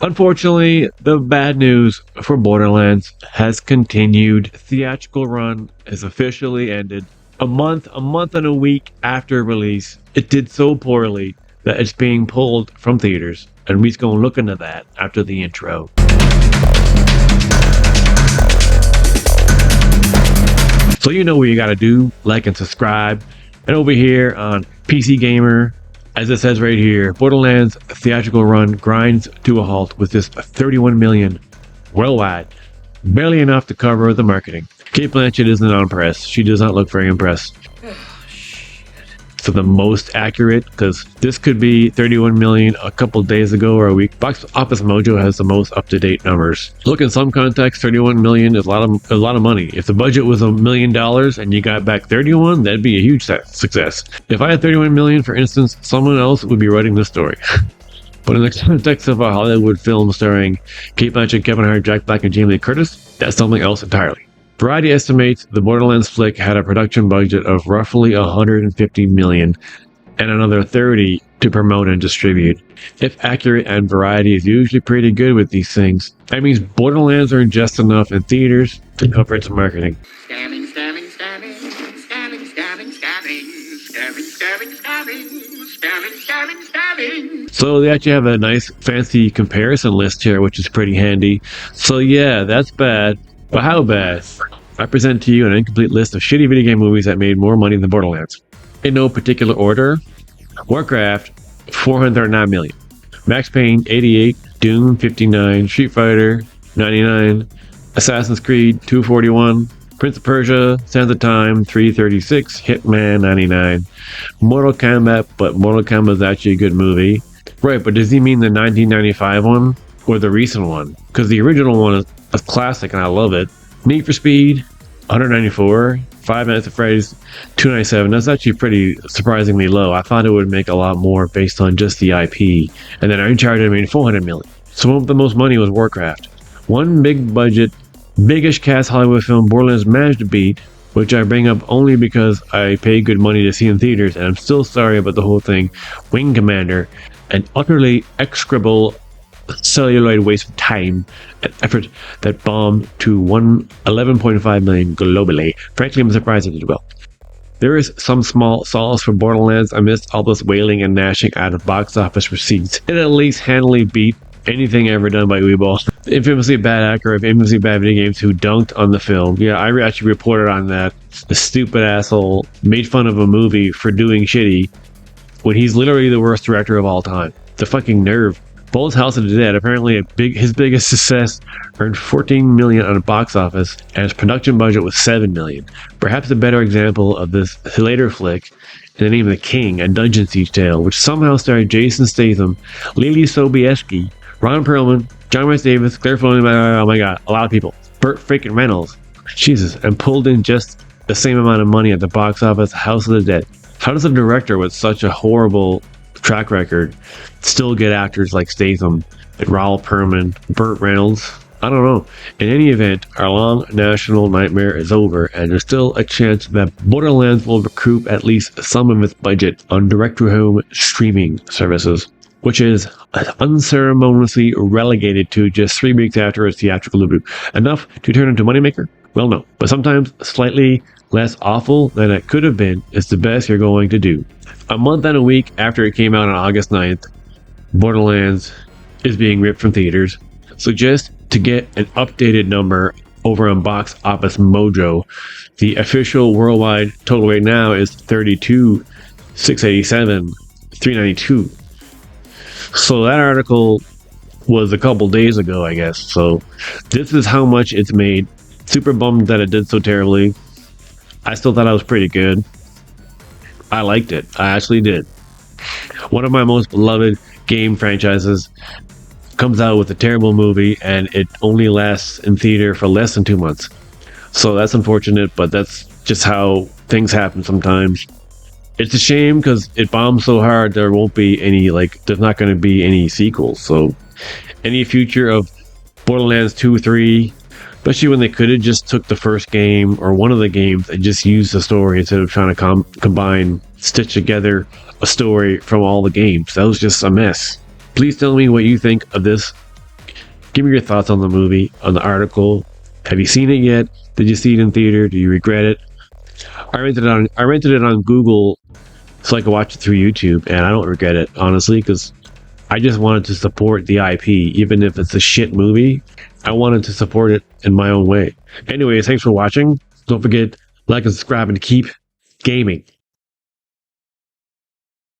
Unfortunately, the bad news for Borderlands has continued. Theatrical run has officially ended. A month and a week after release, it did so poorly that it's being pulled from theaters, and we're going to look into that after the intro. So you know what you gotta do, like and subscribe. And over here on PC Gamer, as it says right here, Borderlands theatrical run grinds to a halt with this 31 million worldwide. Barely enough to cover the marketing. Kate Blanchett isn't impressed. She does not look very impressed. So the most accurate, because this could be 31 million a couple days ago or a week. Box Office Mojo has the most up-to-date numbers. Look, in some context, 31 million is a lot of money. If the budget was $1 million and you got back 31, that'd be a huge success. If I had 31 million, for instance, someone else would be writing this story. But in the context of a Hollywood film starring Kate Blanchett, Kevin Hart, Jack Black, and Jamie Lee Curtis, that's something else entirely. Variety estimates the Borderlands flick had a production budget of roughly 150 million and another 30 to promote and distribute. If accurate, and Variety is usually pretty good with these things, that means Borderlands earned just enough in theaters to cover its marketing. Stabbing, stabbing, stabbing, stabbing, stabbing, stabbing, stabbing, stabbing, stabbing, stabbing, stabbing, stabbing. So they actually have a nice fancy comparison list here, which is pretty handy. So yeah, that's bad. But how bad? I present to you an incomplete list of shitty video game movies that made more money than Borderlands. In no particular order: Warcraft, 409 million. Max Payne, 88. Doom, 59. Street Fighter, 99. Assassin's Creed, 241. Prince of Persia, Sands of Time, 336. Hitman, 99. Mortal Kombat, but Mortal Kombat is actually a good movie. Right, but does he mean the 1995 one or the recent one? Because the original one is a classic and I love it. Need for Speed, 194. Five Nights at Freddy's, 297. That's actually pretty surprisingly low. I thought it would make a lot more based on just the IP. And then Uncharted made 400 million. So one of the most money was Warcraft. One big budget, biggish cast Hollywood film Borderlands managed to beat, which I bring up only because I pay good money to see in theaters, and I'm still sorry about the whole thing. Wing Commander, an utterly execrable celluloid waste of time and effort that bombed to 11.5 million globally. Frankly, I'm surprised it did well. There is some small solace for Borderlands amidst all this wailing and gnashing out of box office receipts. It at least handily beat anything ever done by Weeball. The infamously bad actor of infamously bad video games who dunked on the film. Yeah, I actually reported on that. The stupid asshole made fun of a movie for doing shitty when he's literally the worst director of all time. The fucking nerve. Bullet's House of the Dead, apparently his biggest success, earned 14 million on the box office, and his production budget was 7 million. Perhaps a better example of this later flick in The Name of the King, a Dungeon Siege tale, which somehow starred Jason Statham, Lily Sobieski, Ron Perlman, John Rhys Davis, Claire Flynn, oh my god, a lot of people. Burt freaking Reynolds, Jesus, and pulled in just the same amount of money at the box office. House of the Dead. How does a director with such a horrible track record still get actors like Statham, and Raoul Perlman, Burt Reynolds? I don't know. In any event, our long national nightmare is over, and there's still a chance that Borderlands will recoup at least some of its budget on direct-to-home streaming services, which is unceremoniously relegated to just 3 weeks after its theatrical debut. Enough to turn into moneymaker? Well, no. But sometimes slightly less awful than it could have been is the best you're going to do. A month and a week after it came out on August 9th, Borderlands is being ripped from theaters. So just to get an updated number over on Box Office Mojo, the official worldwide total right now is 32,687, 392. So that article was a couple days ago, I guess. So this is how much it's made. Super bummed that it did so terribly. I still thought I was pretty good. I liked it. I actually did. One of my most beloved game franchises comes out with a terrible movie, and it only lasts in theater for less than 2 months. So that's unfortunate, but that's just how things happen sometimes. It's a shame because it bombed so hard there won't be any, there's not going to be any sequels. So any future of Borderlands 2, 3, especially when they could have just took the first game or one of the games and just used the story instead of trying to stitch together a story from all the games. That was just a mess. Please tell me what you think of this Give me your thoughts on the movie, on the article. Have you seen it yet? Did you see it in theater? Do you regret it? I rented it on Google so I could watch it through YouTube, and I don't regret it, honestly, because I just wanted to support the IP, even if it's a shit movie. I wanted to support it in my own way. Anyways, thanks for watching. Don't forget, like and subscribe, and keep gaming.